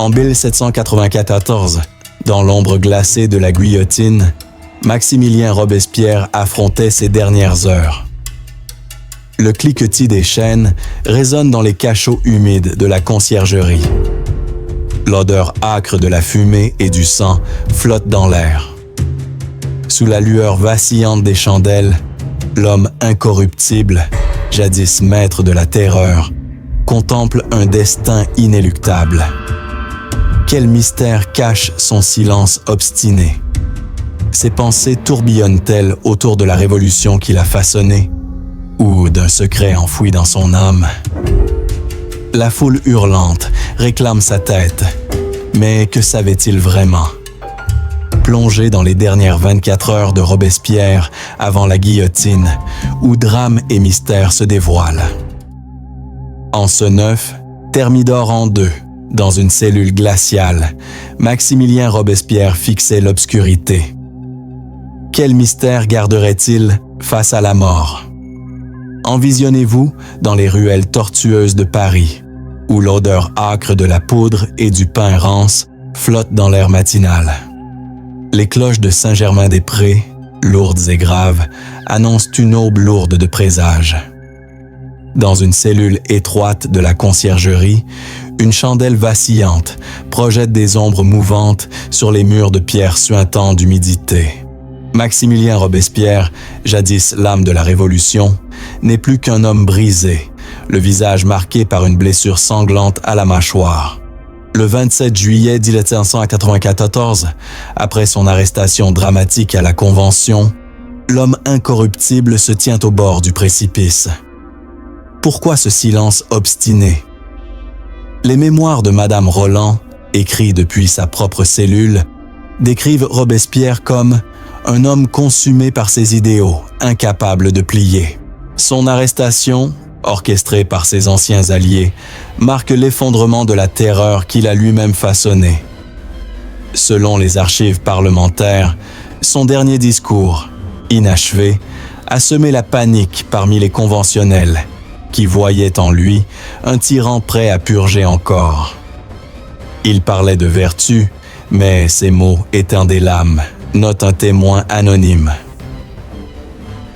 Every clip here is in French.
En 1794, dans l'ombre glacée de la guillotine, Maximilien Robespierre affrontait ses dernières heures. Le cliquetis des chaînes résonne dans les cachots humides de la conciergerie. L'odeur âcre de la fumée et du sang flotte dans l'air. Sous la lueur vacillante des chandelles, l'homme incorruptible, jadis maître de la terreur, contemple un destin inéluctable. Quel mystère cache son silence obstiné? Ses pensées tourbillonnent-elles autour de la révolution qu'il a façonnée ou d'un secret enfoui dans son âme? La foule hurlante réclame sa tête, mais que savait-il vraiment? Plongé dans les dernières 24 heures de Robespierre avant la guillotine, où drame et mystère se dévoilent. En ce 9, Thermidor en 2, dans une cellule glaciale, Maximilien Robespierre fixait l'obscurité. Quel mystère garderait-il face à la mort? Envisionnez-vous dans les ruelles tortueuses de Paris, où l'odeur âcre de la poudre et du pain rance flotte dans l'air matinal. Les cloches de Saint-Germain-des-Prés, lourdes et graves, annoncent une aube lourde de présages. Dans une cellule étroite de la conciergerie, une chandelle vacillante projette des ombres mouvantes sur les murs de pierre suintant d'humidité. Maximilien Robespierre, jadis l'âme de la Révolution, n'est plus qu'un homme brisé, le visage marqué par une blessure sanglante à la mâchoire. Le 27 juillet 1794, après son arrestation dramatique à la Convention, l'homme incorruptible se tient au bord du précipice. Pourquoi ce silence obstiné? Les mémoires de Madame Roland, écrits depuis sa propre cellule, décrivent Robespierre comme un homme consumé par ses idéaux, incapable de plier. Son arrestation, orchestrée par ses anciens alliés, marque l'effondrement de la terreur qu'il a lui-même façonnée. Selon les archives parlementaires, son dernier discours, inachevé, a semé la panique parmi les conventionnels, qui voyaient en lui un tyran prêt à purger encore. Il parlait de vertu, mais ses mots étaient des lames, note un témoin anonyme.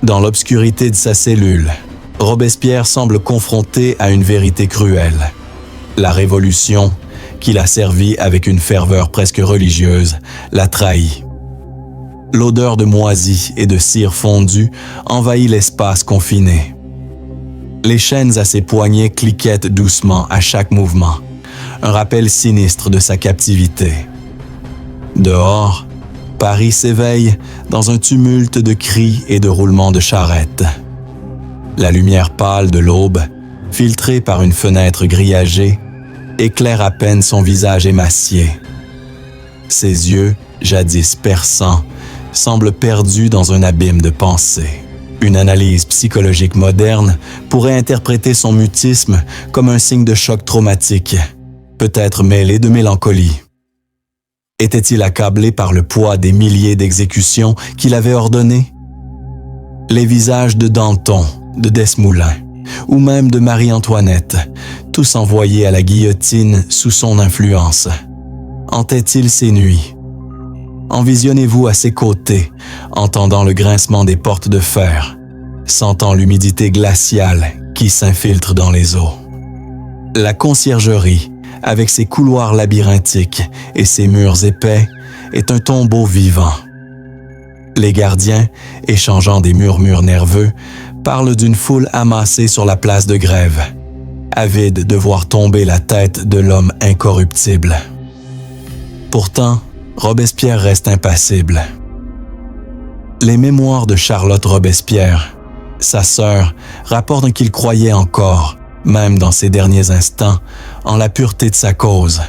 Dans l'obscurité de sa cellule, Robespierre semble confronté à une vérité cruelle. La Révolution, qu'il a servie avec une ferveur presque religieuse, l'a trahi. L'odeur de moisi et de cire fondue envahit l'espace confiné. Les chaînes à ses poignets cliquettent doucement à chaque mouvement, un rappel sinistre de sa captivité. Dehors, Paris s'éveille dans un tumulte de cris et de roulements de charrettes. La lumière pâle de l'aube, filtrée par une fenêtre grillagée, éclaire à peine son visage émacié. Ses yeux, jadis perçants, semblent perdus dans un abîme de pensée. Une analyse psychologique moderne pourrait interpréter son mutisme comme un signe de choc traumatique, peut-être mêlé de mélancolie. Était-il accablé par le poids des milliers d'exécutions qu'il avait ordonnées? Les visages de Danton, de Desmoulins, ou même de Marie-Antoinette, tous envoyés à la guillotine sous son influence. Hantait-il ses nuits? Envisionnez-vous à ses côtés, entendant le grincement des portes de fer, sentant l'humidité glaciale qui s'infiltre dans les eaux. La conciergerie, avec ses couloirs labyrinthiques et ses murs épais, est un tombeau vivant. Les gardiens, échangeant des murmures nerveux, parlent d'une foule amassée sur la place de Grève, avide de voir tomber la tête de l'homme incorruptible. Pourtant, Robespierre reste impassible. Les mémoires de Charlotte Robespierre, sa sœur, rapportent qu'il croyait encore, même dans ses derniers instants, en la pureté de sa cause.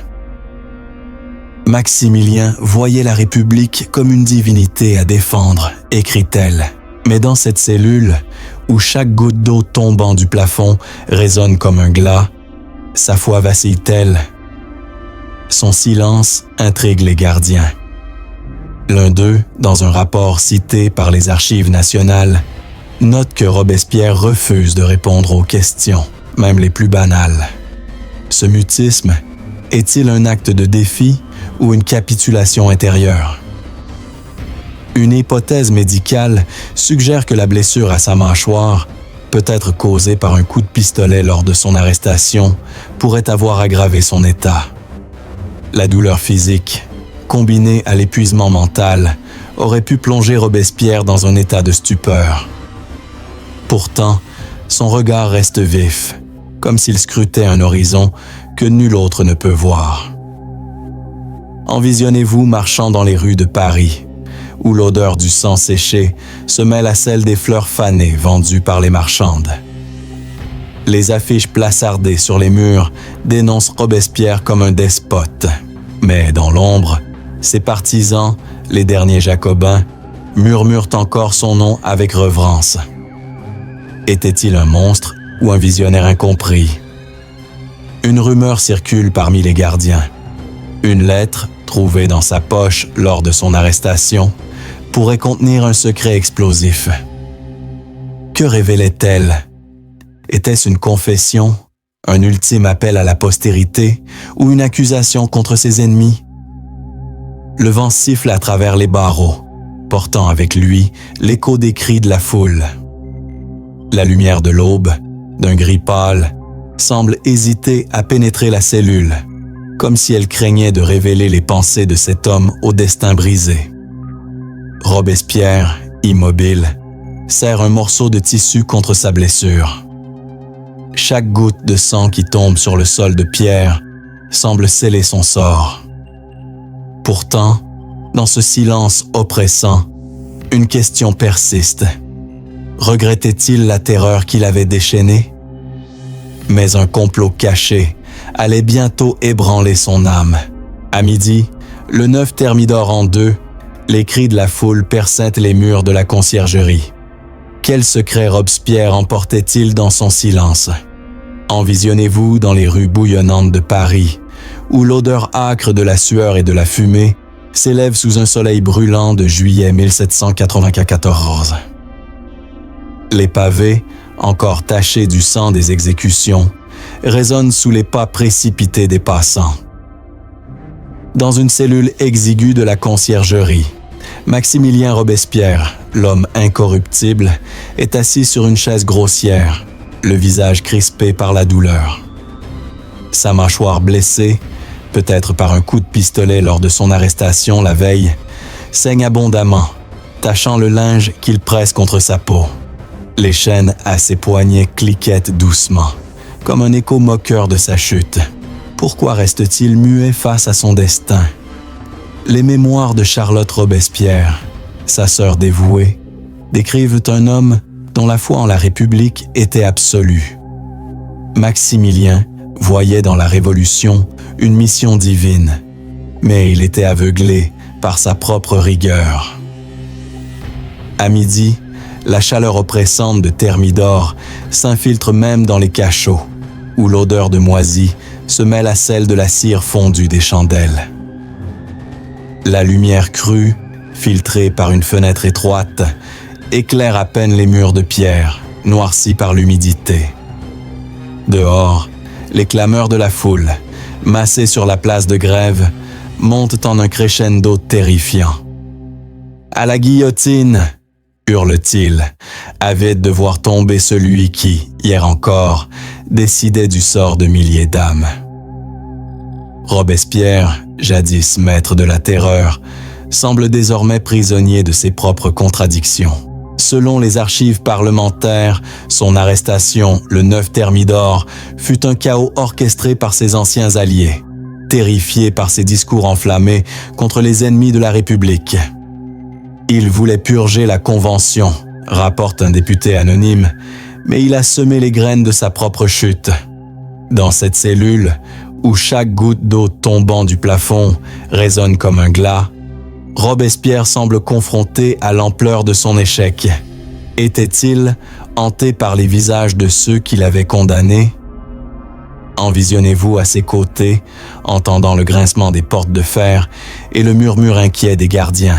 Maximilien voyait la République comme une divinité à défendre, écrit-elle. Mais dans cette cellule, où chaque goutte d'eau tombant du plafond résonne comme un glas, sa foi vacille-t-elle? Son silence intrigue les gardiens. L'un d'eux, dans un rapport cité par les Archives nationales, note que Robespierre refuse de répondre aux questions, même les plus banales. Ce mutisme, Est-il un acte de défi ou une capitulation intérieure? Une hypothèse médicale suggère que la blessure à sa mâchoire, peut-être causée par un coup de pistolet lors de son arrestation, pourrait avoir aggravé son état. La douleur physique, combinée à l'épuisement mental, aurait pu plonger Robespierre dans un état de stupeur. Pourtant, son regard reste vif, comme s'il scrutait un horizon que nul autre ne peut voir. Envisionnez-vous marchant dans les rues de Paris, où l'odeur du sang séché se mêle à celle des fleurs fanées vendues par les marchandes. Les affiches plaçardées sur les murs dénoncent Robespierre comme un despote, mais dans l'ombre, ses partisans, les derniers jacobins, murmurent encore son nom avec reverence. Était-il un monstre ou un visionnaire incompris? Une rumeur circule parmi les gardiens. Une lettre, trouvée dans sa poche lors de son arrestation, pourrait contenir un secret explosif. Que révélait-elle? Était-ce une confession, un ultime appel à la postérité ou une accusation contre ses ennemis? Le vent siffle à travers les barreaux, portant avec lui l'écho des cris de la foule. La lumière de l'aube, d'un gris pâle, semble hésiter à pénétrer la cellule, comme si elle craignait de révéler les pensées de cet homme au destin brisé. Robespierre, immobile, serre un morceau de tissu contre sa blessure. Chaque goutte de sang qui tombe sur le sol de pierre semble sceller son sort. Pourtant, dans ce silence oppressant, une question persiste. Regrettait-il la terreur qu'il avait déchaînée? Mais un complot caché allait bientôt ébranler son âme. À midi, le 9 Thermidor en deux, les cris de la foule perçaient les murs de la conciergerie. Quel secret Robespierre emportait-il dans son silence? Envisionnez-vous dans les rues bouillonnantes de Paris, où l'odeur âcre de la sueur et de la fumée s'élève sous un soleil brûlant de juillet 1794. Les pavés, encore tachés du sang des exécutions, résonnent sous les pas précipités des passants. Dans une cellule exiguë de la conciergerie, Maximilien Robespierre, l'homme incorruptible, est assis sur une chaise grossière, le visage crispé par la douleur. Sa mâchoire blessée, peut-être par un coup de pistolet lors de son arrestation la veille, saigne abondamment, tachant le linge qu'il presse contre sa peau. Les chaînes à ses poignets cliquettent doucement, comme un écho moqueur de sa chute. Pourquoi reste-t-il muet face à son destin? Les mémoires de Charlotte Robespierre, sa sœur dévouée, décrivent un homme dont la foi en la République était absolue. Maximilien voyait dans la Révolution une mission divine, mais il était aveuglé par sa propre rigueur. À midi, la chaleur oppressante de Thermidor s'infiltre même dans les cachots, où l'odeur de moisi se mêle à celle de la cire fondue des chandelles. La lumière crue, filtrée par une fenêtre étroite, éclaire à peine les murs de pierre, noircis par l'humidité. Dehors, les clameurs de la foule, massées sur la place de Grève, montent en un crescendo terrifiant. « À la guillotine !» hurle-t-il, avide de voir tomber celui qui, hier encore, décidait du sort de milliers d'âmes. Robespierre, jadis maître de la terreur, semble désormais prisonnier de ses propres contradictions. Selon les archives parlementaires, son arrestation, le 9 Thermidor, fut un chaos orchestré par ses anciens alliés, terrifiés par ses discours enflammés contre les ennemis de la République. Il voulait purger la Convention, rapporte un député anonyme, mais il a semé les graines de sa propre chute. Dans cette cellule, où chaque goutte d'eau tombant du plafond résonne comme un glas, Robespierre semble confronté à l'ampleur de son échec. Était-il hanté par les visages de ceux qui l'avaient condamné? Envisionnez-vous à ses côtés, entendant le grincement des portes de fer et le murmure inquiet des gardiens.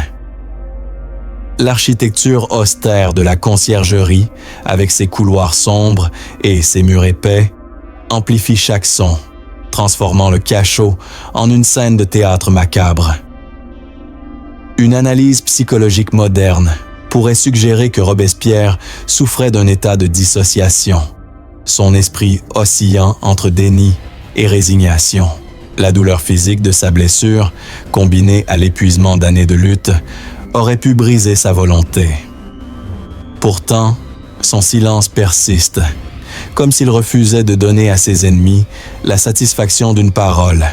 L'architecture austère de la conciergerie, avec ses couloirs sombres et ses murs épais, amplifie chaque son, transformant le cachot en une scène de théâtre macabre. Une analyse psychologique moderne pourrait suggérer que Robespierre souffrait d'un état de dissociation, son esprit oscillant entre déni et résignation. La douleur physique de sa blessure, combinée à l'épuisement d'années de lutte, aurait pu briser sa volonté. Pourtant, son silence persiste, comme s'il refusait de donner à ses ennemis la satisfaction d'une parole.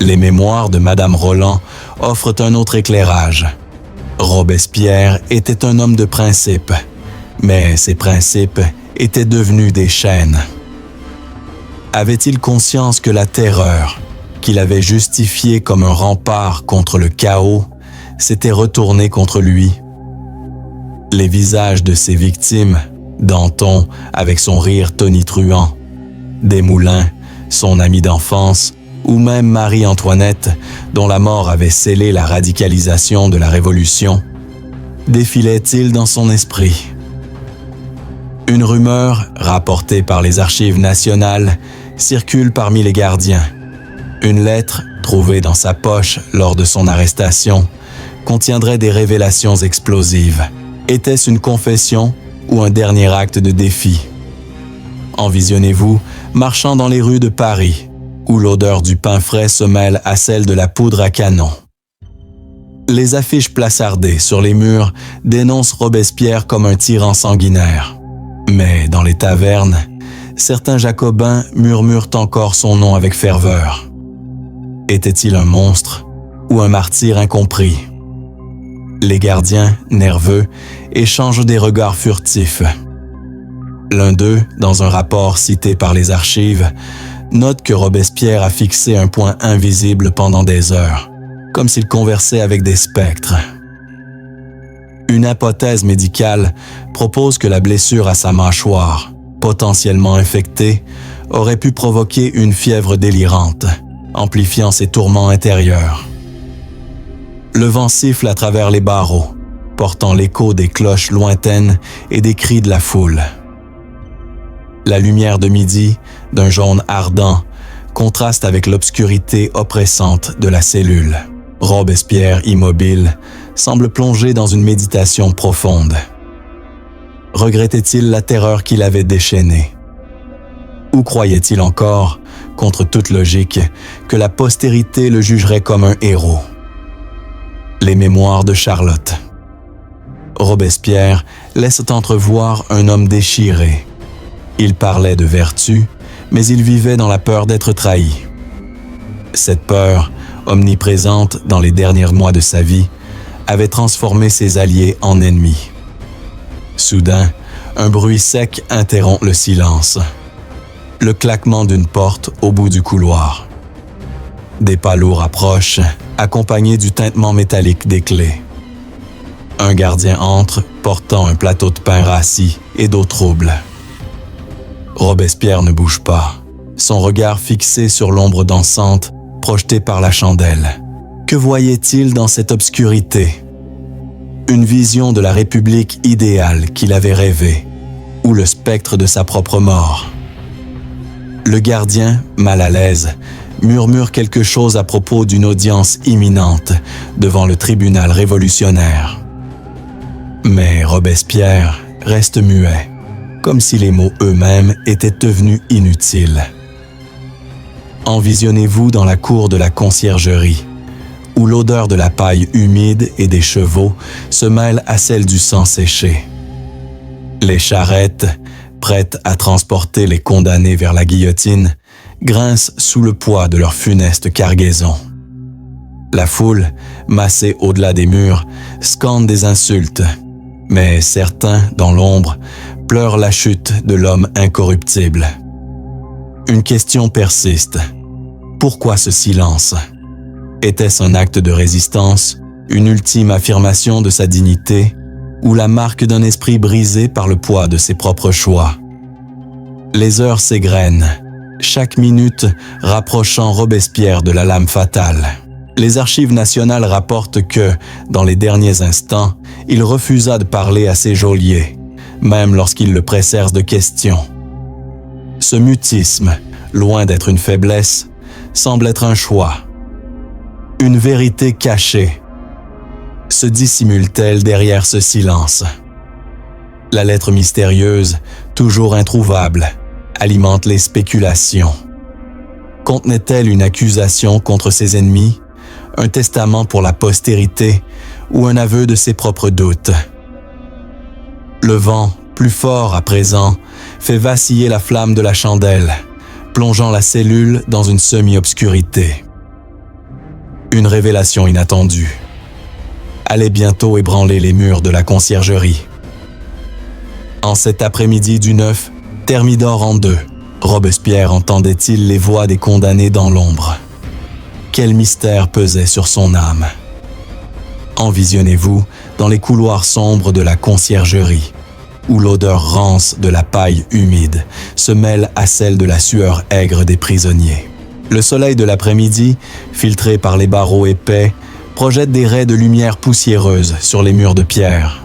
Les mémoires de Madame Roland offrent un autre éclairage. Robespierre était un homme de principe, mais ses principes étaient devenus des chaînes. Avait-il conscience que la terreur, qu'il avait justifiée comme un rempart contre le chaos, s'était retournée contre lui? Les visages de ses victimes, Danton avec son rire tonitruant, Desmoulins, son ami d'enfance, ou même Marie-Antoinette, dont la mort avait scellé la radicalisation de la Révolution, défilaient-ils dans son esprit? Une rumeur, rapportée par les archives nationales, circule parmi les gardiens. Une lettre, trouvée dans sa poche lors de son arrestation, contiendrait des révélations explosives. Était-ce une confession ou un dernier acte de défi? Envisionnez-vous marchant dans les rues de Paris, où l'odeur du pain frais se mêle à celle de la poudre à canon. Les affiches placardées sur les murs dénoncent Robespierre comme un tyran sanguinaire. Mais dans les tavernes, certains jacobins murmurent encore son nom avec ferveur. Était-il un monstre ou un martyr incompris? Les gardiens, nerveux, échangent des regards furtifs. L'un d'eux, dans un rapport cité par les archives, note que Robespierre a fixé un point invisible pendant des heures, comme s'il conversait avec des spectres. Une hypothèse médicale propose que la blessure à sa mâchoire, potentiellement infectée, aurait pu provoquer une fièvre délirante, amplifiant ses tourments intérieurs. Le vent siffle à travers les barreaux, portant l'écho des cloches lointaines et des cris de la foule. La lumière de midi, d'un jaune ardent, contraste avec l'obscurité oppressante de la cellule. Robespierre, immobile, semble plongé dans une méditation profonde. Regrettait-il la terreur qui l'avait déchaîné? Ou croyait-il encore, contre toute logique, que la postérité le jugerait comme un héros? Les mémoires de Charlotte. Robespierre laisse entrevoir un homme déchiré. Il parlait de vertu, mais il vivait dans la peur d'être trahi. Cette peur, omniprésente dans les derniers mois de sa vie, avait transformé ses alliés en ennemis. Soudain, un bruit sec interrompt le silence. Le claquement d'une porte au bout du couloir. Des pas lourds approchent, accompagnés du tintement métallique des clés. Un gardien entre, portant un plateau de pain rassis et d'eau trouble. Robespierre ne bouge pas, son regard fixé sur l'ombre dansante projetée par la chandelle. Que voyait-il dans cette obscurité? Une vision de la République idéale qu'il avait rêvée, ou le spectre de sa propre mort? Le gardien, mal à l'aise, murmure quelque chose à propos d'une audience imminente devant le tribunal révolutionnaire. Mais Robespierre reste muet, comme si les mots eux-mêmes étaient devenus inutiles. Envisionnez-vous dans la cour de la conciergerie, où l'odeur de la paille humide et des chevaux se mêle à celle du sang séché. Les charrettes, prêtes à transporter les condamnés vers la guillotine, grincent sous le poids de leur funeste cargaison. La foule, massée au-delà des murs, scande des insultes, mais certains, dans l'ombre, pleurent la chute de l'homme incorruptible. Une question persiste. Pourquoi ce silence? Était-ce un acte de résistance, une ultime affirmation de sa dignité, ou la marque d'un esprit brisé par le poids de ses propres choix? Les heures s'égrènent, chaque minute rapprochant Robespierre de la lame fatale. Les archives nationales rapportent que, dans les derniers instants, il refusa de parler à ses geôliers, même lorsqu'ils le pressèrent de questions. Ce mutisme, loin d'être une faiblesse, semble être un choix. Une vérité cachée. Se dissimule-t-elle derrière ce silence? La lettre mystérieuse, toujours introuvable, alimente les spéculations. Contenait-elle une accusation contre ses ennemis, un testament pour la postérité ou un aveu de ses propres doutes? Le vent, plus fort à présent, fait vaciller la flamme de la chandelle, plongeant la cellule dans une semi-obscurité. Une révélation inattendue allait bientôt ébranler les murs de la conciergerie. En cet après-midi du 9, Thermidor en 2, Robespierre entendait-il les voix des condamnés dans l'ombre? Quel mystère pesait sur son âme? Envisionnez-vous dans les couloirs sombres de la conciergerie, où l'odeur rance de la paille humide se mêle à celle de la sueur aigre des prisonniers. Le soleil de l'après-midi, filtré par les barreaux épais, projette des raies de lumière poussiéreuse sur les murs de pierre.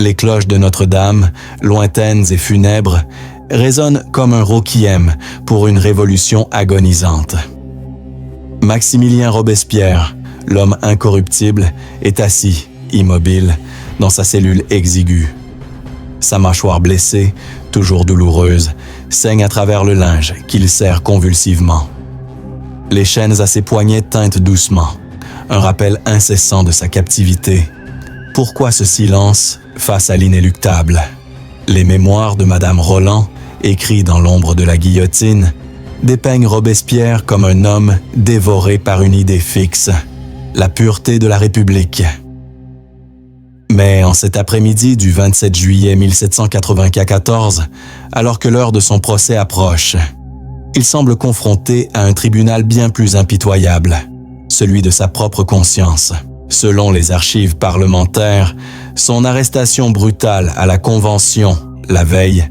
Les cloches de Notre-Dame, lointaines et funèbres, résonnent comme un requiem pour une révolution agonisante. Maximilien Robespierre, l'homme incorruptible, est assis, immobile, dans sa cellule exiguë. Sa mâchoire blessée, toujours douloureuse, saigne à travers le linge qu'il serre convulsivement. Les chaînes à ses poignets tintent doucement, un rappel incessant de sa captivité. Pourquoi ce silence face à l'inéluctable? Les mémoires de Madame Roland, écrits dans l'ombre de la guillotine, dépeignent Robespierre comme un homme dévoré par une idée fixe, la pureté de la République. Mais en cet après-midi du 27 juillet 1794, alors que l'heure de son procès approche, il semble confronté à un tribunal bien plus impitoyable, celui de sa propre conscience. Selon les archives parlementaires, son arrestation brutale à la Convention, la veille,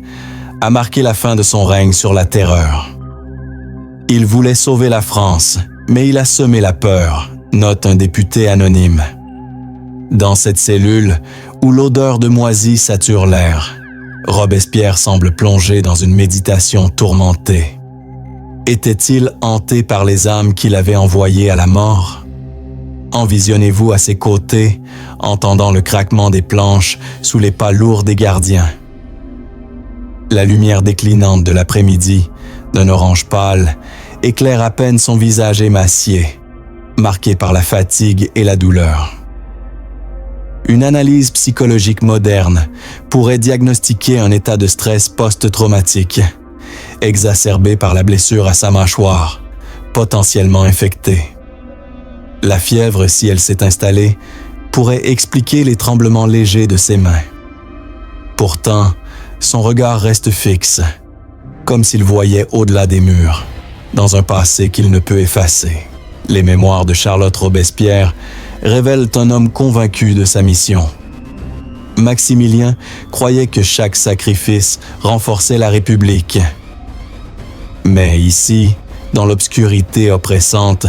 a marqué la fin de son règne sur la terreur. Il voulait sauver la France, mais il a semé la peur, note un député anonyme. Dans cette cellule, où l'odeur de moisi sature l'air, Robespierre semble plongé dans une méditation tourmentée. Était-il hanté par les âmes qu'il avait envoyées à la mort? Envisionnez-vous à ses côtés, entendant le craquement des planches sous les pas lourds des gardiens. La lumière déclinante de l'après-midi, d'un orange pâle, éclaire à peine son visage émacié, marqué par la fatigue et la douleur. Une analyse psychologique moderne pourrait diagnostiquer un état de stress post-traumatique, exacerbé par la blessure à sa mâchoire, potentiellement infectée. La fièvre, si elle s'est installée, pourrait expliquer les tremblements légers de ses mains. Pourtant, son regard reste fixe, comme s'il voyait au-delà des murs, dans un passé qu'il ne peut effacer. Les mémoires de Charlotte Robespierre révèlent un homme convaincu de sa mission. Maximilien croyait que chaque sacrifice renforçait la République. Mais ici, dans l'obscurité oppressante,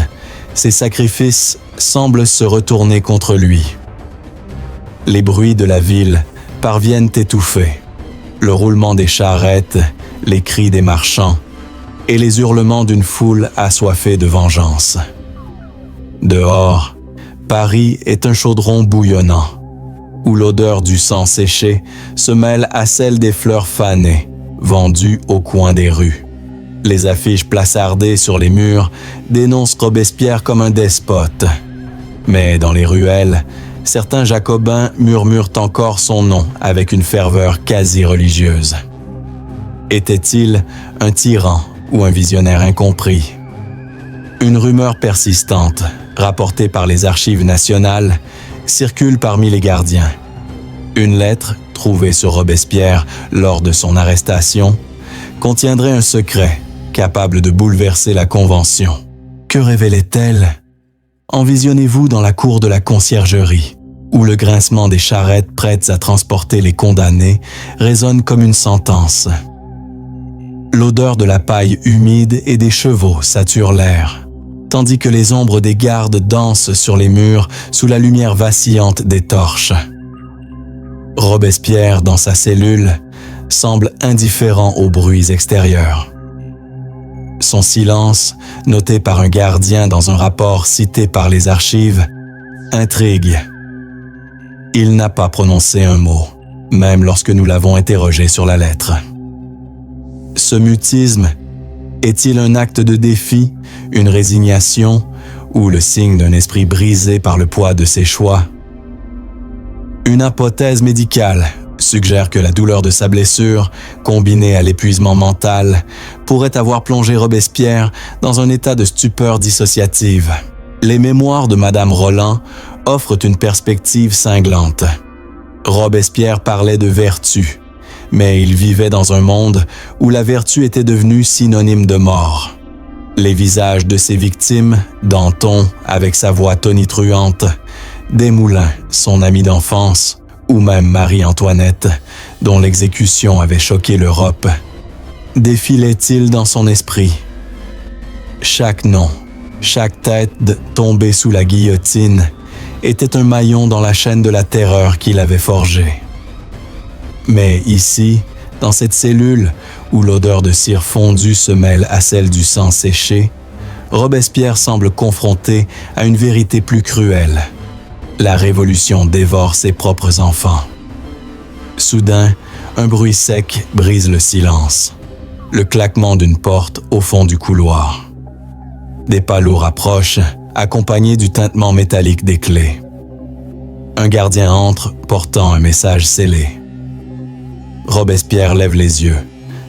ces sacrifices semblent se retourner contre lui. Les bruits de la ville parviennent étouffer. Le roulement des charrettes, les cris des marchands et les hurlements d'une foule assoiffée de vengeance. Dehors, Paris est un chaudron bouillonnant, où l'odeur du sang séché se mêle à celle des fleurs fanées, vendues au coin des rues. Les affiches placardées sur les murs dénoncent Robespierre comme un despote. Mais dans les ruelles, certains jacobins murmurent encore son nom avec une ferveur quasi religieuse. Était-il un tyran ou un visionnaire incompris? Une rumeur persistante, rapportée par les archives nationales, circule parmi les gardiens. Une lettre, trouvée sur Robespierre lors de son arrestation, contiendrait un secret capable de bouleverser la Convention. Que révélait-elle? Envisionnez-vous dans la cour de la conciergerie, où le grincement des charrettes prêtes à transporter les condamnés résonne comme une sentence. L'odeur de la paille humide et des chevaux sature l'air, tandis que les ombres des gardes dansent sur les murs sous la lumière vacillante des torches. Robespierre, dans sa cellule, semble indifférent aux bruits extérieurs. Son silence, noté par un gardien dans un rapport cité par les archives, intrigue. Il n'a pas prononcé un mot, même lorsque nous l'avons interrogé sur la lettre. Ce mutisme est-il un acte de défi, une résignation ou le signe d'un esprit brisé par le poids de ses choix? Une hypothèse médicale suggère que la douleur de sa blessure, combinée à l'épuisement mental, pourrait avoir plongé Robespierre dans un état de stupeur dissociative. Les mémoires de Madame Roland offrent une perspective cinglante. Robespierre parlait de vertu, mais il vivait dans un monde où la vertu était devenue synonyme de mort. Les visages de ses victimes, Danton avec sa voix tonitruante, Desmoulins, son ami d'enfance, ou même Marie-Antoinette, dont l'exécution avait choqué l'Europe, défilaient-ils dans son esprit? Chaque nom, chaque tête tombée sous la guillotine était un maillon dans la chaîne de la terreur qu'il avait forgée. Mais ici, dans cette cellule où l'odeur de cire fondue se mêle à celle du sang séché, Robespierre semble confronté à une vérité plus cruelle. La révolution dévore ses propres enfants. Soudain, un bruit sec brise le silence. Le claquement d'une porte au fond du couloir. Des pas lourds approchent, accompagnés du tintement métallique des clés. Un gardien entre, portant un message scellé. Robespierre lève les yeux,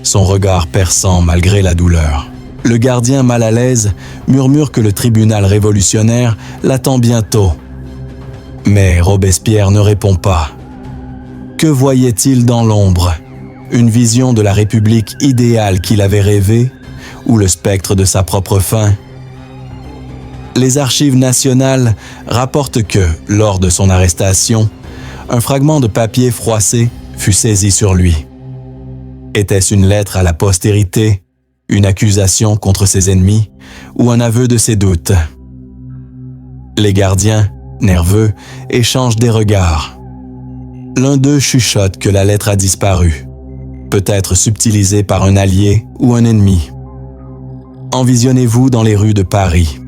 son regard perçant malgré la douleur. Le gardien, mal à l'aise, murmure que le tribunal révolutionnaire l'attend bientôt. Mais Robespierre ne répond pas. Que voyait-il dans l'ombre? Une vision de la République idéale qu'il avait rêvée ou le spectre de sa propre fin? Les archives nationales rapportent que, lors de son arrestation, un fragment de papier froissé fut saisi sur lui. Était-ce une lettre à la postérité, une accusation contre ses ennemis ou un aveu de ses doutes? Les gardiens, nerveux, échangent des regards. L'un d'eux chuchote que la lettre a disparu, peut-être subtilisée par un allié ou un ennemi. Envisionnez-vous dans les rues de Paris,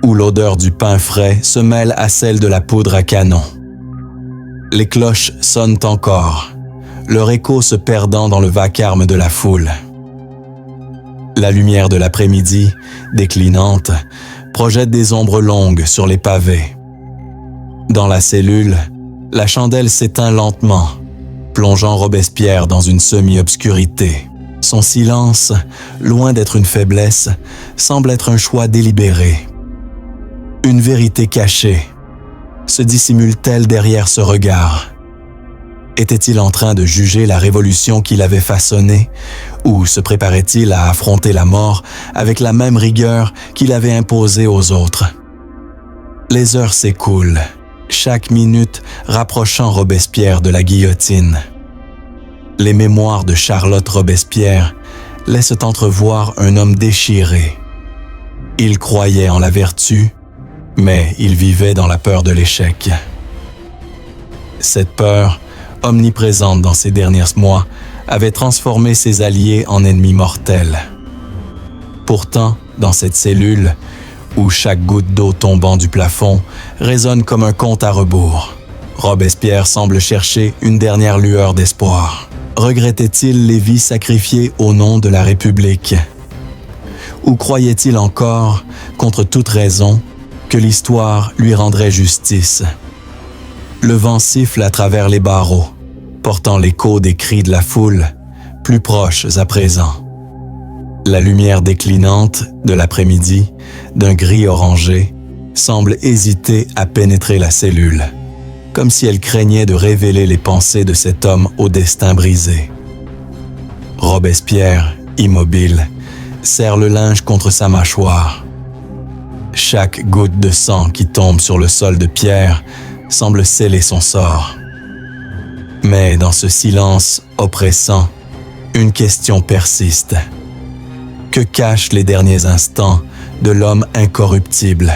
où l'odeur du pain frais se mêle à celle de la poudre à canon. Les cloches sonnent encore, leur écho se perdant dans le vacarme de la foule. La lumière de l'après-midi, déclinante, projette des ombres longues sur les pavés. Dans la cellule, la chandelle s'éteint lentement, plongeant Robespierre dans une semi-obscurité. Son silence, loin d'être une faiblesse, semble être un choix délibéré. Une vérité cachée. Se dissimule-t-elle derrière ce regard? Était-il en train de juger la révolution qu'il avait façonnée, ou se préparait-il à affronter la mort avec la même rigueur qu'il avait imposée aux autres? Les heures s'écoulent, chaque minute rapprochant Robespierre de la guillotine. Les mémoires de Charlotte Robespierre laissent entrevoir un homme déchiré. Il croyait en la vertu, mais il vivait dans la peur de l'échec. Cette peur, omniprésente dans ces derniers mois, avait transformé ses alliés en ennemis mortels. Pourtant, dans cette cellule, où chaque goutte d'eau tombant du plafond résonne comme un compte à rebours, Robespierre semble chercher une dernière lueur d'espoir. Regrettait-il les vies sacrifiées au nom de la République? Ou croyait-il encore, contre toute raison, que l'histoire lui rendrait justice? Le vent siffle à travers les barreaux, portant l'écho des cris de la foule, plus proches à présent. La lumière déclinante de l'après-midi, d'un gris orangé, semble hésiter à pénétrer la cellule, comme si elle craignait de révéler les pensées de cet homme au destin brisé. Robespierre, immobile, serre le linge contre sa mâchoire. Chaque goutte de sang qui tombe sur le sol de pierre semble sceller son sort. Mais dans ce silence oppressant, une question persiste. Que cachent les derniers instants de l'homme incorruptible?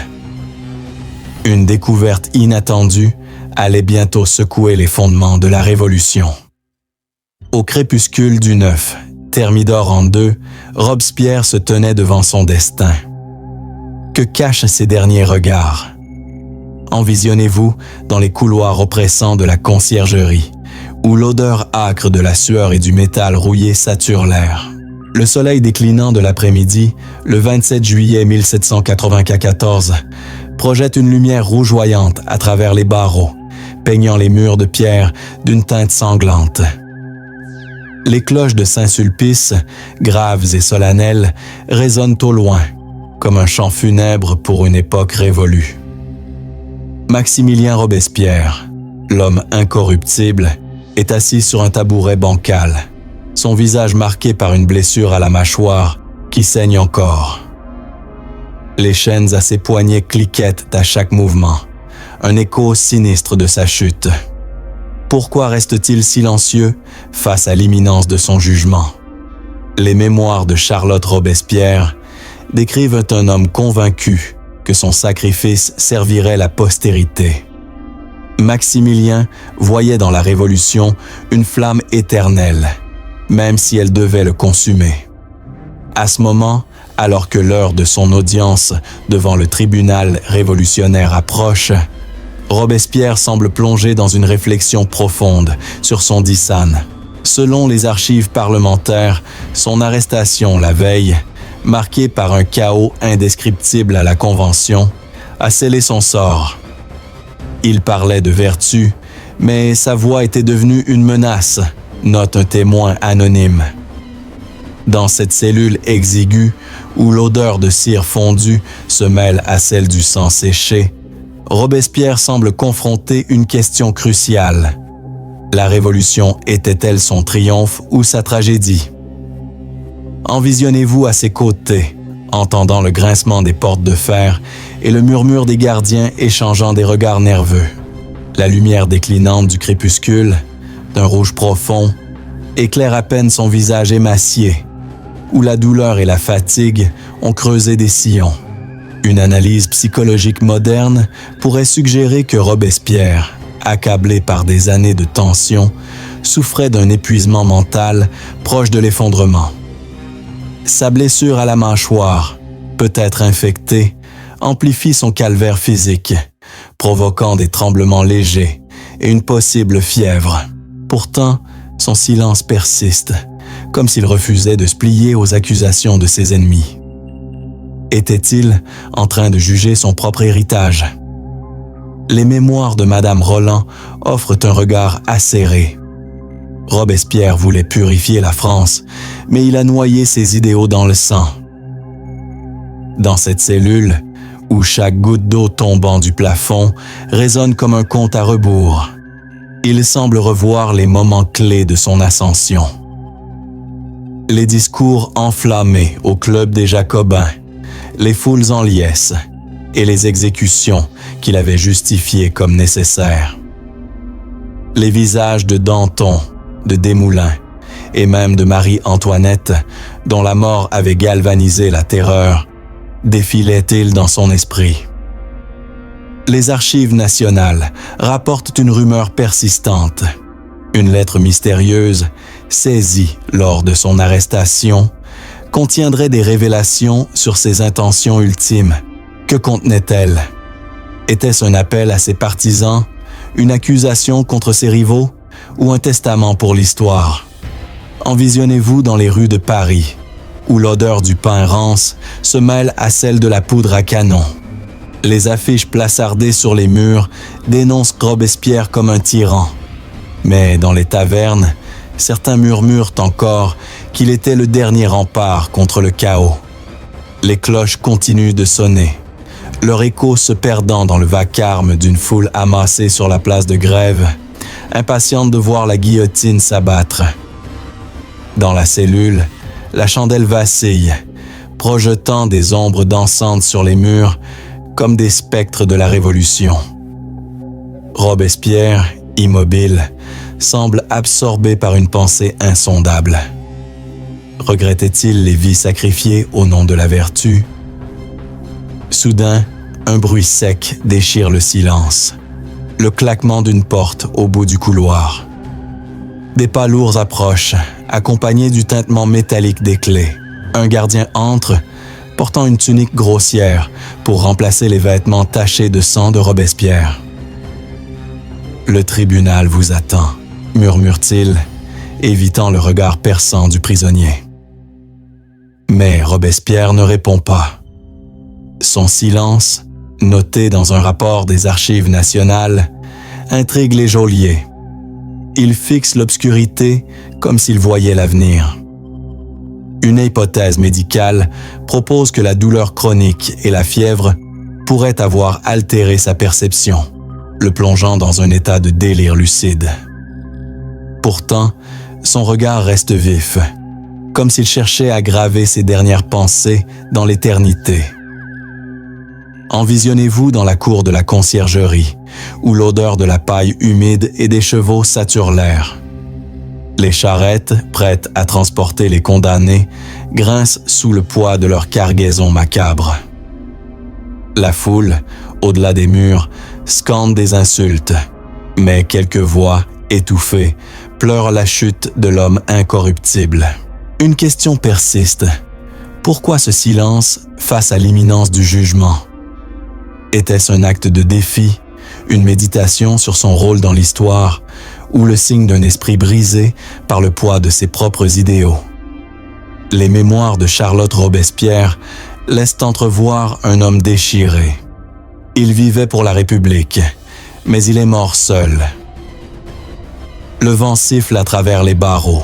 Une découverte inattendue allait bientôt secouer les fondements de la Révolution. Au crépuscule du 9, Thermidor en deux, Robespierre se tenait devant son destin. Que cachent ces derniers regards? Envisionnez-vous dans les couloirs oppressants de la conciergerie, où l'odeur âcre de la sueur et du métal rouillé sature l'air. Le soleil déclinant de l'après-midi, le 27 juillet 1794, projette une lumière rougeoyante à travers les barreaux, peignant les murs de pierre d'une teinte sanglante. Les cloches de Saint-Sulpice, graves et solennelles, résonnent au loin, comme un chant funèbre pour une époque révolue. Maximilien Robespierre, l'homme incorruptible, est assis sur un tabouret bancal, son visage marqué par une blessure à la mâchoire qui saigne encore. Les chaînes à ses poignets cliquettent à chaque mouvement, un écho sinistre de sa chute. Pourquoi reste-t-il silencieux face à l'imminence de son jugement? Les mémoires de Charlotte Robespierre décrivent un homme convaincu que son sacrifice servirait la postérité. Maximilien voyait dans la Révolution une flamme éternelle, même si elle devait le consumer. À ce moment, alors que l'heure de son audience devant le tribunal révolutionnaire approche, Robespierre semble plongé dans une réflexion profonde sur son dissane. Selon les archives parlementaires, son arrestation la veille, marquée par un chaos indescriptible à la Convention, a scellé son sort. Il parlait de vertu, mais sa voix était devenue une menace, note un témoin anonyme. Dans cette cellule exiguë, où l'odeur de cire fondue se mêle à celle du sang séché, Robespierre semble confronter une question cruciale. La Révolution était-elle son triomphe ou sa tragédie? Envisionnez-vous à ses côtés, entendant le grincement des portes de fer et le murmure des gardiens échangeant des regards nerveux. La lumière déclinante du crépuscule, d'un rouge profond, éclaire à peine son visage émacié, où la douleur et la fatigue ont creusé des sillons. Une analyse psychologique moderne pourrait suggérer que Robespierre, accablé par des années de tension, souffrait d'un épuisement mental proche de l'effondrement. Sa blessure à la mâchoire, peut-être infectée, amplifie son calvaire physique, provoquant des tremblements légers et une possible fièvre. Pourtant, son silence persiste, comme s'il refusait de se plier aux accusations de ses ennemis. Était-il en train de juger son propre héritage? Les mémoires de Madame Roland offrent un regard acéré. Robespierre voulait purifier la France, mais il a noyé ses idéaux dans le sang. Dans cette cellule, où chaque goutte d'eau tombant du plafond résonne comme un compte à rebours, il semble revoir les moments clés de son ascension. Les discours enflammés au club des Jacobins, les foules en liesse et les exécutions qu'il avait justifiées comme nécessaires. Les visages de Danton, de Desmoulins et même de Marie-Antoinette, dont la mort avait galvanisé la terreur, défilaient-ils dans son esprit. Les archives nationales rapportent une rumeur persistante. Une lettre mystérieuse, saisie lors de son arrestation, contiendrait des révélations sur ses intentions ultimes. Que contenait-elle? Était-ce un appel à ses partisans, une accusation contre ses rivaux ou un testament pour l'histoire? Envisionnez-vous dans les rues de Paris, où l'odeur du pain rance se mêle à celle de la poudre à canon. Les affiches placardées sur les murs dénoncent Robespierre comme un tyran. Mais dans les tavernes, certains murmurent encore qu'il était le dernier rempart contre le chaos. Les cloches continuent de sonner, leur écho se perdant dans le vacarme d'une foule amassée sur la place de Grève, impatiente de voir la guillotine s'abattre. Dans la cellule, la chandelle vacille, projetant des ombres dansantes sur les murs comme des spectres de la Révolution. Robespierre, immobile, semble absorbé par une pensée insondable. Regrettait-il les vies sacrifiées au nom de la vertu? Soudain, un bruit sec déchire le silence. Le claquement d'une porte au bout du couloir. Des pas lourds approchent, accompagnés du tintement métallique des clés. Un gardien entre, portant une tunique grossière pour remplacer les vêtements tachés de sang de Robespierre. « Le tribunal vous attend », murmure-t-il, évitant le regard perçant du prisonnier. Mais Robespierre ne répond pas. Son silence, noté dans un rapport des Archives nationales, intrigue les geôliers. Il fixe l'obscurité comme s'il voyait l'avenir. Une hypothèse médicale propose que la douleur chronique et la fièvre pourraient avoir altéré sa perception, le plongeant dans un état de délire lucide. Pourtant, son regard reste vif, comme s'il cherchait à graver ses dernières pensées dans l'éternité. Envisionnez-vous dans la cour de la conciergerie, où l'odeur de la paille humide et des chevaux sature l'air. Les charrettes, prêtes à transporter les condamnés, grincent sous le poids de leur cargaison macabre. La foule, au-delà des murs, scande des insultes, mais quelques voix, étouffées, pleurent la chute de l'homme incorruptible. Une question persiste. Pourquoi ce silence face à l'imminence du jugement? Était-ce un acte de défi, une méditation sur son rôle dans l'histoire, ou le signe d'un esprit brisé par le poids de ses propres idéaux? Les mémoires de Charlotte Robespierre laissent entrevoir un homme déchiré. Il vivait pour la République, mais il est mort seul. Le vent siffle à travers les barreaux,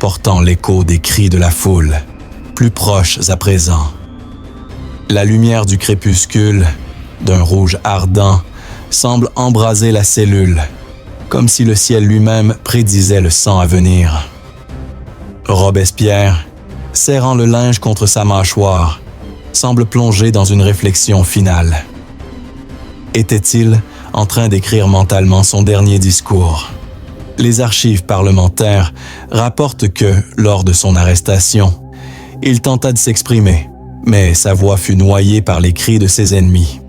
portant l'écho des cris de la foule, plus proches à présent. La lumière du crépuscule, d'un rouge ardent, semble embraser la cellule, comme si le ciel lui-même prédisait le sang à venir. Robespierre, serrant le linge contre sa mâchoire, semble plongé dans une réflexion finale. Était-il en train d'écrire mentalement son dernier discours? Les archives parlementaires rapportent que, lors de son arrestation, il tenta de s'exprimer, mais sa voix fut noyée par les cris de ses ennemis.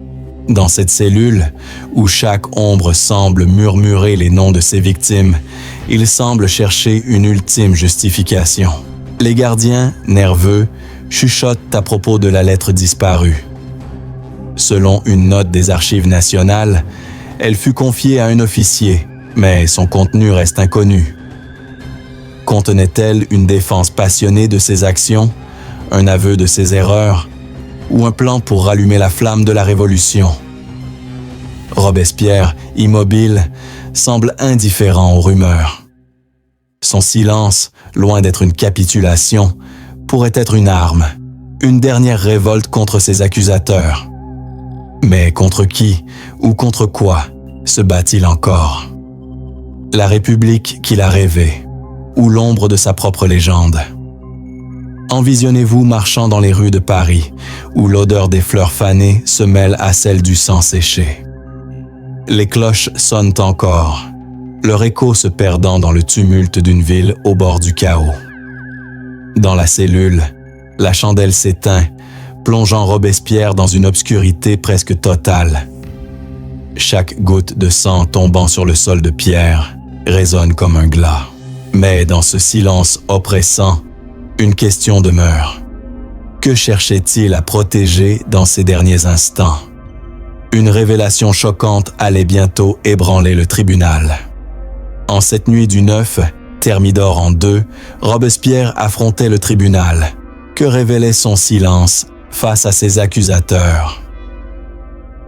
Dans cette cellule, où chaque ombre semble murmurer les noms de ses victimes, il semble chercher une ultime justification. Les gardiens, nerveux, chuchotent à propos de la lettre disparue. Selon une note des Archives nationales, elle fut confiée à un officier, mais son contenu reste inconnu. Contenait-elle une défense passionnée de ses actions, un aveu de ses erreurs, ou un plan pour rallumer la flamme de la Révolution? Robespierre, immobile, semble indifférent aux rumeurs. Son silence, loin d'être une capitulation, pourrait être une arme, une dernière révolte contre ses accusateurs. Mais contre qui ou contre quoi se bat-il encore? La République qu'il a rêvée, ou l'ombre de sa propre légende? Envisionnez-vous marchant dans les rues de Paris, où l'odeur des fleurs fanées se mêle à celle du sang séché. Les cloches sonnent encore, leur écho se perdant dans le tumulte d'une ville au bord du chaos. Dans la cellule, la chandelle s'éteint, plongeant Robespierre dans une obscurité presque totale. Chaque goutte de sang tombant sur le sol de pierre résonne comme un glas. Mais dans ce silence oppressant, une question demeure. Que cherchait-il à protéger dans ces derniers instants? Une révélation choquante allait bientôt ébranler le tribunal. En cette nuit du 9, Thermidor en 2, Robespierre affrontait le tribunal. Que révélait son silence face à ses accusateurs?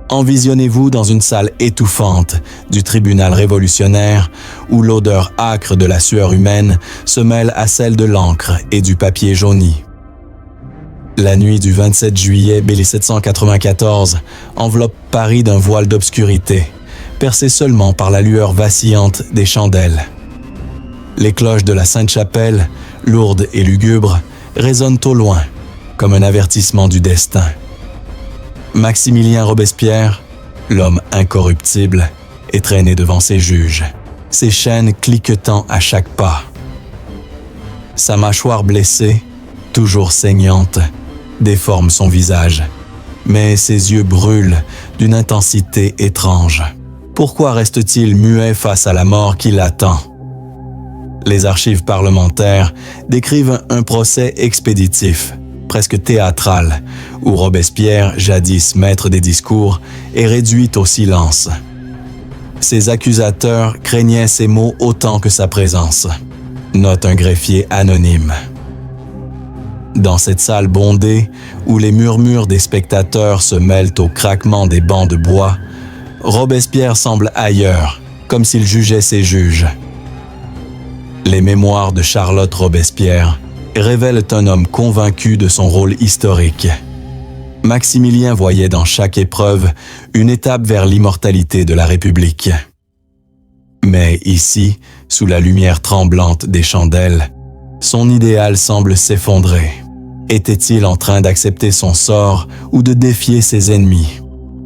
Envisionnez-vous dans une salle étouffante du tribunal révolutionnaire où l'odeur âcre de la sueur humaine se mêle à celle de l'encre et du papier jauni. La nuit du 27 juillet 1794 enveloppe Paris d'un voile d'obscurité, percé seulement par la lueur vacillante des chandelles. Les cloches de la Sainte-Chapelle, lourdes et lugubres, résonnent au loin, comme un avertissement du destin. Maximilien Robespierre, l'homme incorruptible, est traîné devant ses juges, ses chaînes cliquetant à chaque pas. Sa mâchoire blessée, toujours saignante, déforme son visage, mais ses yeux brûlent d'une intensité étrange. Pourquoi reste-t-il muet face à la mort qui l'attend? Les archives parlementaires décrivent un procès expéditif, presque théâtral, où Robespierre, jadis maître des discours, est réduit au silence. Ses accusateurs craignaient ses mots autant que sa présence, note un greffier anonyme. Dans cette salle bondée, où les murmures des spectateurs se mêlent au craquement des bancs de bois, Robespierre semble ailleurs, comme s'il jugeait ses juges. Les mémoires de Charlotte Robespierre révèlent un homme convaincu de son rôle historique. Maximilien voyait dans chaque épreuve une étape vers l'immortalité de la République. Mais ici, sous la lumière tremblante des chandelles, son idéal semble s'effondrer. Était-il en train d'accepter son sort ou de défier ses ennemis?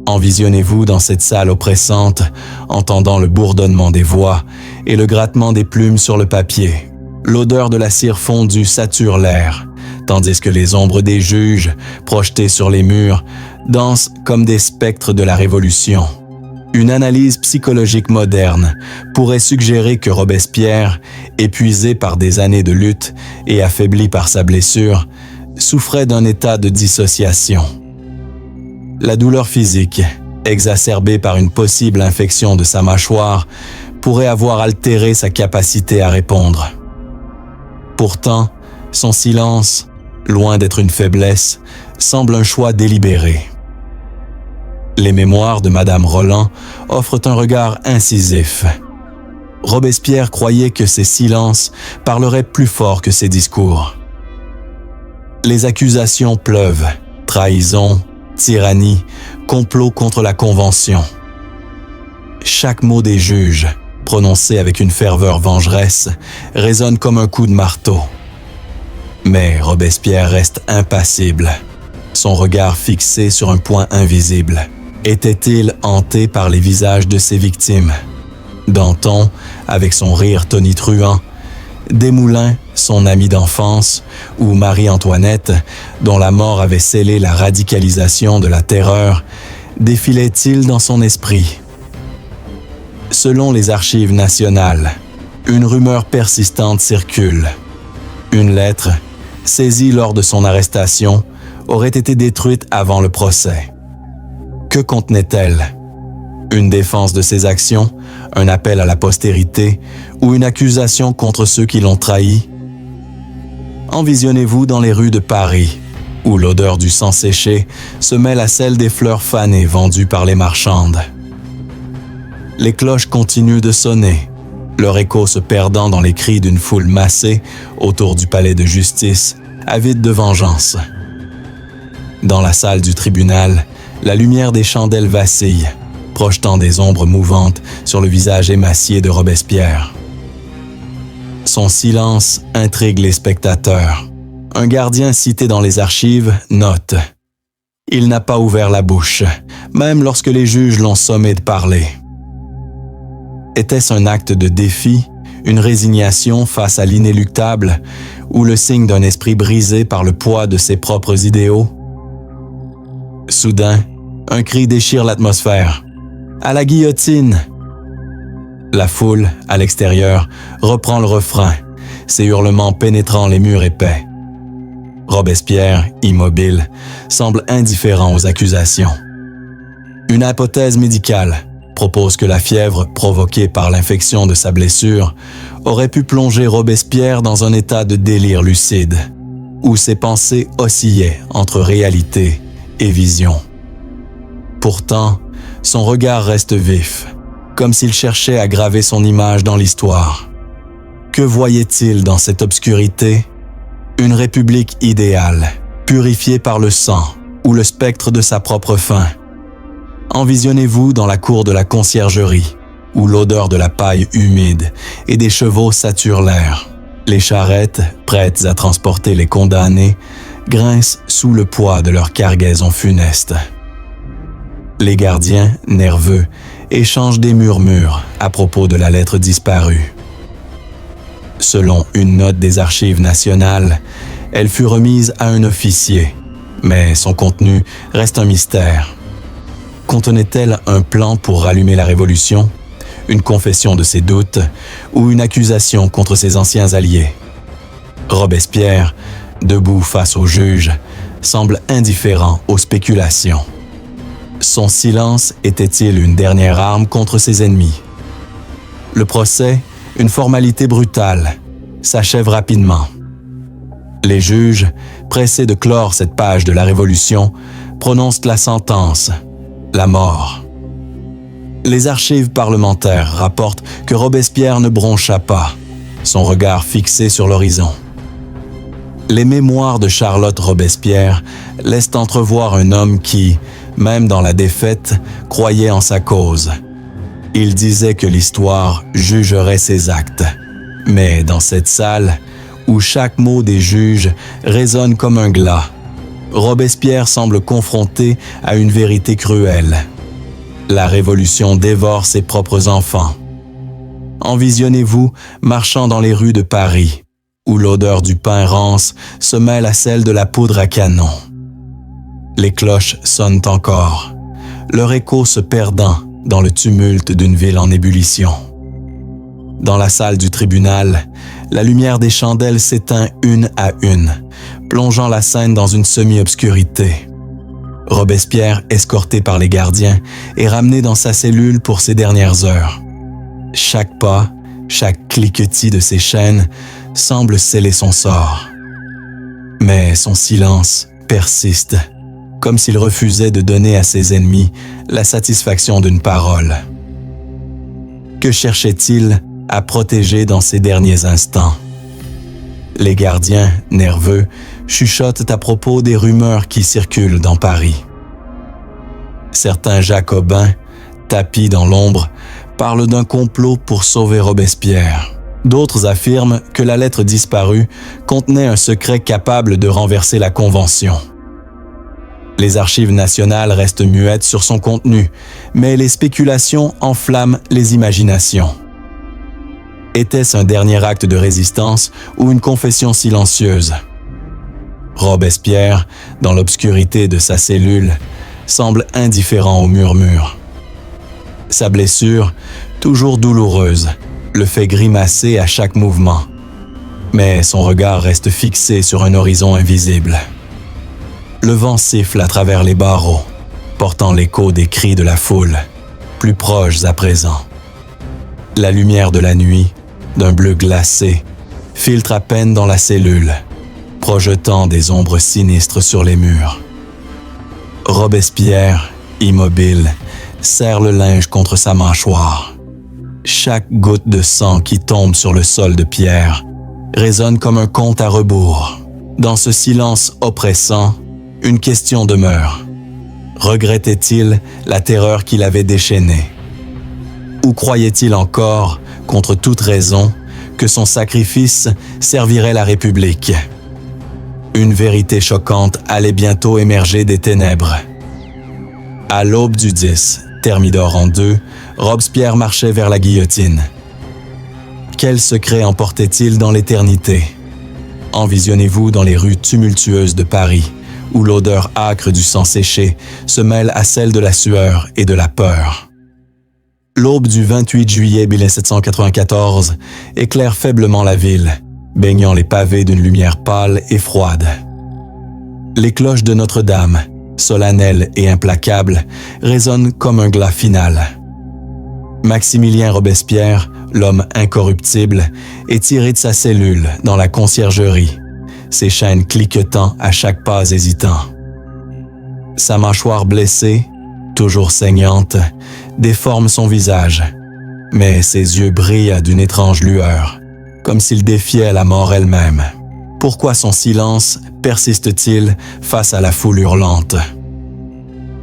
Envisionnez-vous dans cette salle oppressante, entendant le bourdonnement des voix et le grattement des plumes sur le papier. L'odeur de la cire fondue sature l'air, tandis que les ombres des juges, projetées sur les murs, dansent comme des spectres de la Révolution. Une analyse psychologique moderne pourrait suggérer que Robespierre, épuisé par des années de lutte et affaibli par sa blessure, souffrait d'un état de dissociation. La douleur physique, exacerbée par une possible infection de sa mâchoire, pourrait avoir altéré sa capacité à répondre. Pourtant, son silence, loin d'être une faiblesse, semble un choix délibéré. Les mémoires de Madame Roland offrent un regard incisif. Robespierre croyait que ses silences parleraient plus fort que ses discours. Les accusations pleuvent, trahison, tyrannie, complot contre la Convention. Chaque mot des juges, prononcé avec une ferveur vengeresse, résonne comme un coup de marteau. Mais Robespierre reste impassible, son regard fixé sur un point invisible. Était-il hanté par les visages de ses victimes? Danton, avec son rire tonitruant, Desmoulins, son ami d'enfance, ou Marie-Antoinette, dont la mort avait scellé la radicalisation de la terreur, défilaient-ils dans son esprit? Selon les archives nationales, une rumeur persistante circule. Une lettre, saisie lors de son arrestation, aurait été détruite avant le procès. Que contenait-elle? Une défense de ses actions, un appel à la postérité ou une accusation contre ceux qui l'ont trahi? Envisionnez-vous dans les rues de Paris, où l'odeur du sang séché se mêle à celle des fleurs fanées vendues par les marchandes. Les cloches continuent de sonner, leur écho se perdant dans les cris d'une foule massée autour du palais de justice, avide de vengeance. Dans la salle du tribunal, la lumière des chandelles vacille, projetant des ombres mouvantes sur le visage émacié de Robespierre. Son silence intrigue les spectateurs. Un gardien cité dans les archives note « Il n'a pas ouvert la bouche, même lorsque les juges l'ont sommé de parler ». Était-ce un acte de défi, une résignation face à l'inéluctable ou le signe d'un esprit brisé par le poids de ses propres idéaux? Soudain, un cri déchire l'atmosphère. « À la guillotine !» La foule, à l'extérieur, reprend le refrain, ses hurlements pénétrant les murs épais. Robespierre, immobile, semble indifférent aux accusations. Une hypothèse médicale propose que la fièvre provoquée par l'infection de sa blessure aurait pu plonger Robespierre dans un état de délire lucide, où ses pensées oscillaient entre réalité et vision. Pourtant, son regard reste vif, comme s'il cherchait à graver son image dans l'histoire. Que voyait-il dans cette obscurité? Une république idéale, purifiée par le sang ou le spectre de sa propre fin. Envisionnez-vous dans la cour de la conciergerie, où l'odeur de la paille humide et des chevaux sature l'air. Les charrettes, prêtes à transporter les condamnés, grincent sous le poids de leur cargaison funeste. Les gardiens, nerveux, échangent des murmures à propos de la lettre disparue. Selon une note des archives nationales, elle fut remise à un officier, mais son contenu reste un mystère. Contenait-elle un plan pour rallumer la Révolution? une confession de ses doutes ou une accusation contre ses anciens alliés. Robespierre, debout face au juge, semble indifférent aux spéculations. Son silence était-il une dernière arme contre ses ennemis? Le procès, une formalité brutale, s'achève rapidement. Les juges, pressés de clore cette page de la Révolution, prononcent la sentence, la mort. Les archives parlementaires rapportent que Robespierre ne broncha pas, son regard fixé sur l'horizon. Les mémoires de Charlotte Robespierre laissent entrevoir un homme qui, même dans la défaite, croyait en sa cause. Il disait que l'histoire jugerait ses actes. Mais dans cette salle, où chaque mot des juges résonne comme un glas, Robespierre semble confronté à une vérité cruelle. La Révolution dévore ses propres enfants. Envisionnez-vous marchant dans les rues de Paris, où l'odeur du pain rance se mêle à celle de la poudre à canon. Les cloches sonnent encore, leur écho se perdant dans le tumulte d'une ville en ébullition. Dans la salle du tribunal, la lumière des chandelles s'éteint une à une, plongeant la scène dans une semi-obscurité. Robespierre, escorté par les gardiens, est ramené dans sa cellule pour ses dernières heures. Chaque pas, chaque cliquetis de ses chaînes semble sceller son sort. Mais son silence persiste, comme s'il refusait de donner à ses ennemis la satisfaction d'une parole. Que cherchait-il à protéger dans ces derniers instants? Les gardiens, nerveux, chuchotent à propos des rumeurs qui circulent dans Paris. Certains jacobins, tapis dans l'ombre, parlent d'un complot pour sauver Robespierre. D'autres affirment que la lettre disparue contenait un secret capable de renverser la Convention. Les archives nationales restent muettes sur son contenu, mais les spéculations enflamment les imaginations. Était-ce un dernier acte de résistance ou une confession silencieuse? Robespierre, dans l'obscurité de sa cellule, semble indifférent aux murmures. Sa blessure, toujours douloureuse, le fait grimacer à chaque mouvement. Mais son regard reste fixé sur un horizon invisible. Le vent siffle à travers les barreaux, portant l'écho des cris de la foule, plus proches à présent. La lumière de la nuit, d'un bleu glacé, filtre à peine dans la cellule, projetant des ombres sinistres sur les murs. Robespierre, immobile, serre le linge contre sa mâchoire. Chaque goutte de sang qui tombe sur le sol de pierre résonne comme un compte à rebours. Dans ce silence oppressant, une question demeure. Regrettait-il la terreur qui l'avait déchaîné? Ou croyait-il encore, contre toute raison, que son sacrifice servirait la République? Une vérité choquante allait bientôt émerger des ténèbres. À l'aube du 10, Thermidor en 2, Robespierre marchait vers la guillotine. Quel secret emportait-il dans l'éternité? Envisionnez-vous dans les rues tumultueuses de Paris, où l'odeur âcre du sang séché se mêle à celle de la sueur et de la peur. L'aube du 28 juillet 1794 éclaire faiblement la ville, baignant les pavés d'une lumière pâle et froide. Les cloches de Notre-Dame, solennelles et implacables, résonnent comme un glas final. Maximilien Robespierre, l'homme incorruptible, est tiré de sa cellule dans la conciergerie, ses chaînes cliquetant à chaque pas hésitant. Sa mâchoire blessée, toujours saignante, déforme son visage, mais ses yeux brillent d'une étrange lueur, comme s'il défiait la mort elle-même. Pourquoi son silence persiste-t-il face à la foule hurlante?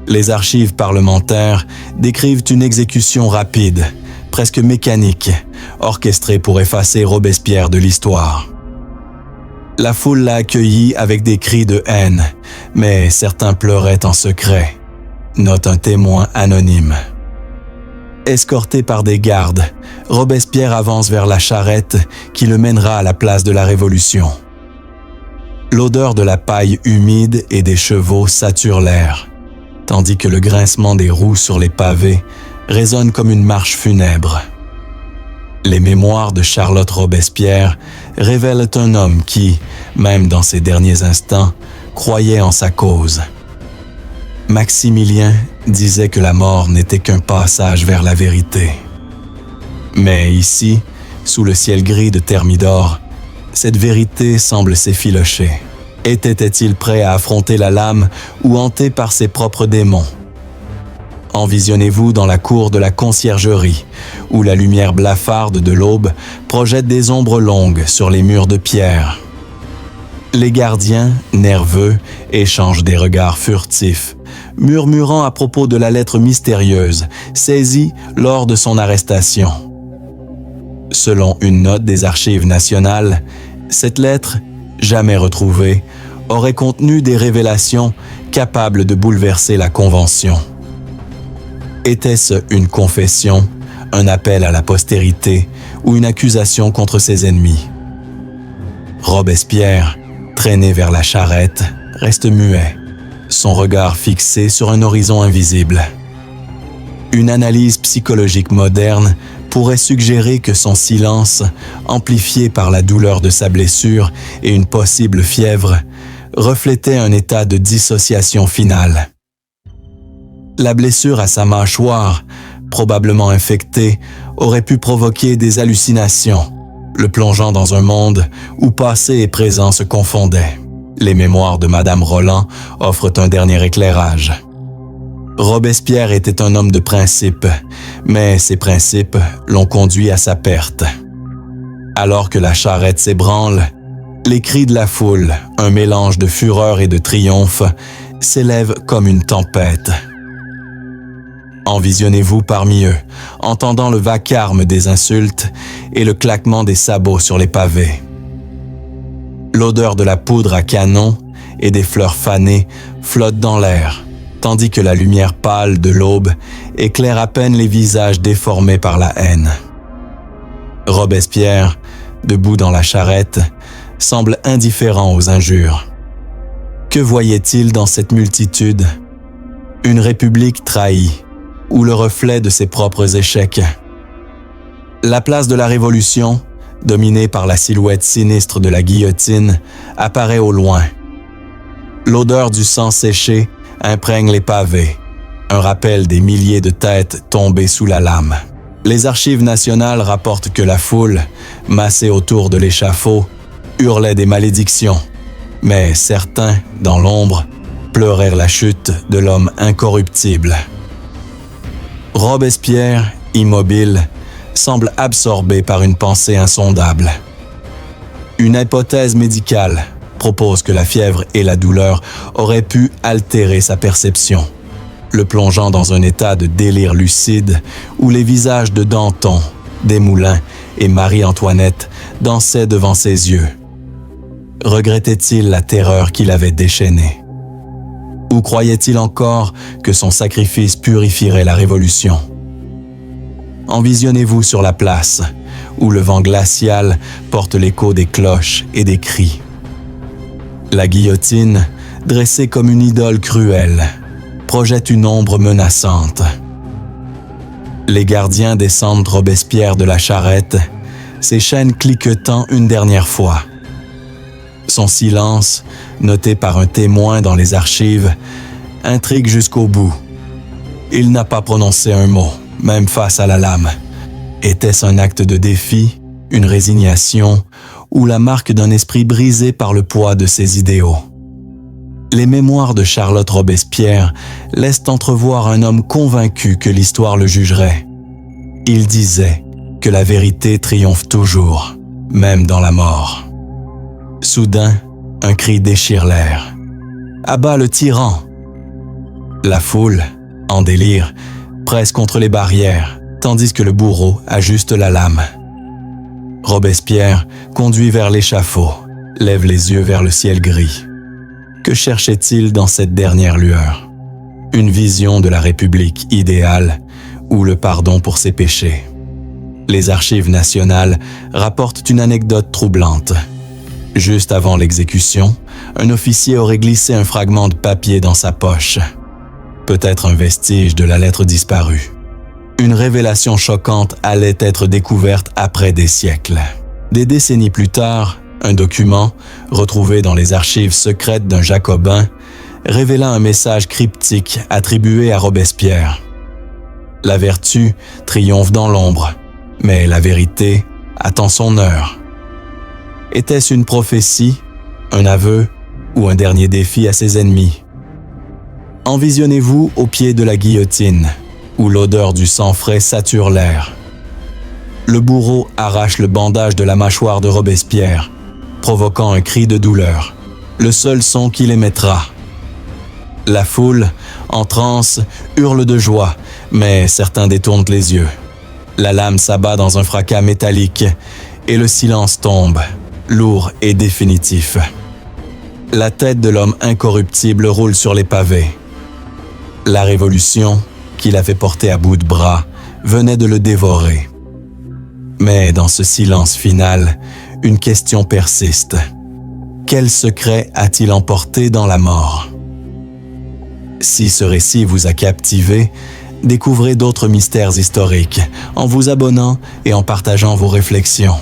Les archives parlementaires décrivent une exécution rapide, presque mécanique, orchestrée pour effacer Robespierre de l'histoire. La foule l'a accueilli avec des cris de haine, mais certains pleuraient en secret, note un témoin anonyme. Escorté par des gardes, Robespierre avance vers la charrette qui le mènera à la place de la Révolution. L'odeur de la paille humide et des chevaux sature l'air, tandis que le grincement des roues sur les pavés résonne comme une marche funèbre. Les mémoires de Charlotte Robespierre révèlent un homme qui, même dans ses derniers instants, croyait en sa cause. Maximilien disait que la mort n'était qu'un passage vers la vérité. Mais ici, sous le ciel gris de Thermidor, cette vérité semble s'effilocher. Était-il prêt à affronter la lame ou hanté par ses propres démons? Envisionnez-vous dans la cour de la conciergerie, où la lumière blafarde de l'aube projette des ombres longues sur les murs de pierre. Les gardiens, nerveux, échangent des regards furtifs, murmurant à propos de la lettre mystérieuse saisie lors de son arrestation. Selon une note des Archives nationales, cette lettre, jamais retrouvée, aurait contenu des révélations capables de bouleverser la Convention. Était-ce une confession, un appel à la postérité ou une accusation contre ses ennemis? Robespierre, traîné vers la charrette, reste muet, son regard fixé sur un horizon invisible. Une analyse psychologique moderne pourrait suggérer que son silence, amplifié par la douleur de sa blessure et une possible fièvre, reflétait un état de dissociation finale. La blessure à sa mâchoire, probablement infectée, aurait pu provoquer des hallucinations, le plongeant dans un monde où passé et présent se confondaient. Les mémoires de Madame Roland offrent un dernier éclairage. Robespierre était un homme de principe, mais ses principes l'ont conduit à sa perte. Alors que la charrette s'ébranle, les cris de la foule, un mélange de fureur et de triomphe, s'élèvent comme une tempête. Envisionnez-vous parmi eux, entendant le vacarme des insultes et le claquement des sabots sur les pavés. L'odeur de la poudre à canon et des fleurs fanées flotte dans l'air, tandis que la lumière pâle de l'aube éclaire à peine les visages déformés par la haine. Robespierre, debout dans la charrette, semble indifférent aux injures. Que voyait-il dans cette multitude? Une république trahie, ou le reflet de ses propres échecs. La place de la Révolution, dominée par la silhouette sinistre de la guillotine, apparaît au loin. L'odeur du sang séché imprègne les pavés, un rappel des milliers de têtes tombées sous la lame. Les Archives nationales rapportent que la foule, massée autour de l'échafaud, hurlait des malédictions, mais certains, dans l'ombre, pleurèrent la chute de l'homme incorruptible. Robespierre, immobile, semble absorbé par une pensée insondable. Une hypothèse médicale propose que la fièvre et la douleur auraient pu altérer sa perception, le plongeant dans un état de délire lucide où les visages de Danton, Desmoulins et Marie-Antoinette dansaient devant ses yeux. Regrettait-il la terreur qui l'avait déchaîné? Ou croyait-il encore que son sacrifice purifierait la Révolution? Envisionnez-vous sur la place, où le vent glacial porte l'écho des cloches et des cris. La guillotine, dressée comme une idole cruelle, projette une ombre menaçante. Les gardiens descendent Robespierre de la charrette, ses chaînes cliquetant une dernière fois. Son silence, noté par un témoin dans les archives, intrigue jusqu'au bout. Il n'a pas prononcé un mot, même face à la lame. Était-ce un acte de défi, une résignation ou la marque d'un esprit brisé par le poids de ses idéaux? Les mémoires de Charlotte Robespierre laissent entrevoir un homme convaincu que l'histoire le jugerait. Il disait que la vérité triomphe toujours, même dans la mort. Soudain, un cri déchire l'air. « À bas le tyran !» La foule, en délire, presse contre les barrières, tandis que le bourreau ajuste la lame. Robespierre, conduit vers l'échafaud, lève les yeux vers le ciel gris. Que cherchait-il dans cette dernière lueur? Une vision de la République idéale ou le pardon pour ses péchés? Les Archives nationales rapportent une anecdote troublante. Juste avant l'exécution, un officier aurait glissé un fragment de papier dans sa poche. Peut-être un vestige de la lettre disparue. Une révélation choquante allait être découverte après des siècles. Des décennies plus tard, un document, retrouvé dans les archives secrètes d'un Jacobin, révéla un message cryptique attribué à Robespierre. La vertu triomphe dans l'ombre, mais la vérité attend son heure. Était-ce une prophétie, un aveu ou un dernier défi à ses ennemis? Envisionnez-vous au pied de la guillotine, où l'odeur du sang frais sature l'air. Le bourreau arrache le bandage de la mâchoire de Robespierre, provoquant un cri de douleur, le seul son qu'il émettra. La foule, en transe, hurle de joie, mais certains détournent les yeux. La lame s'abat dans un fracas métallique et le silence tombe, lourd et définitif. La tête de l'homme incorruptible roule sur les pavés. La révolution, qui l'avait porté à bout de bras, venait de le dévorer. Mais dans ce silence final, une question persiste. Quel secret a-t-il emporté dans la mort? Si ce récit vous a captivé, découvrez d'autres mystères historiques en vous abonnant et en partageant vos réflexions.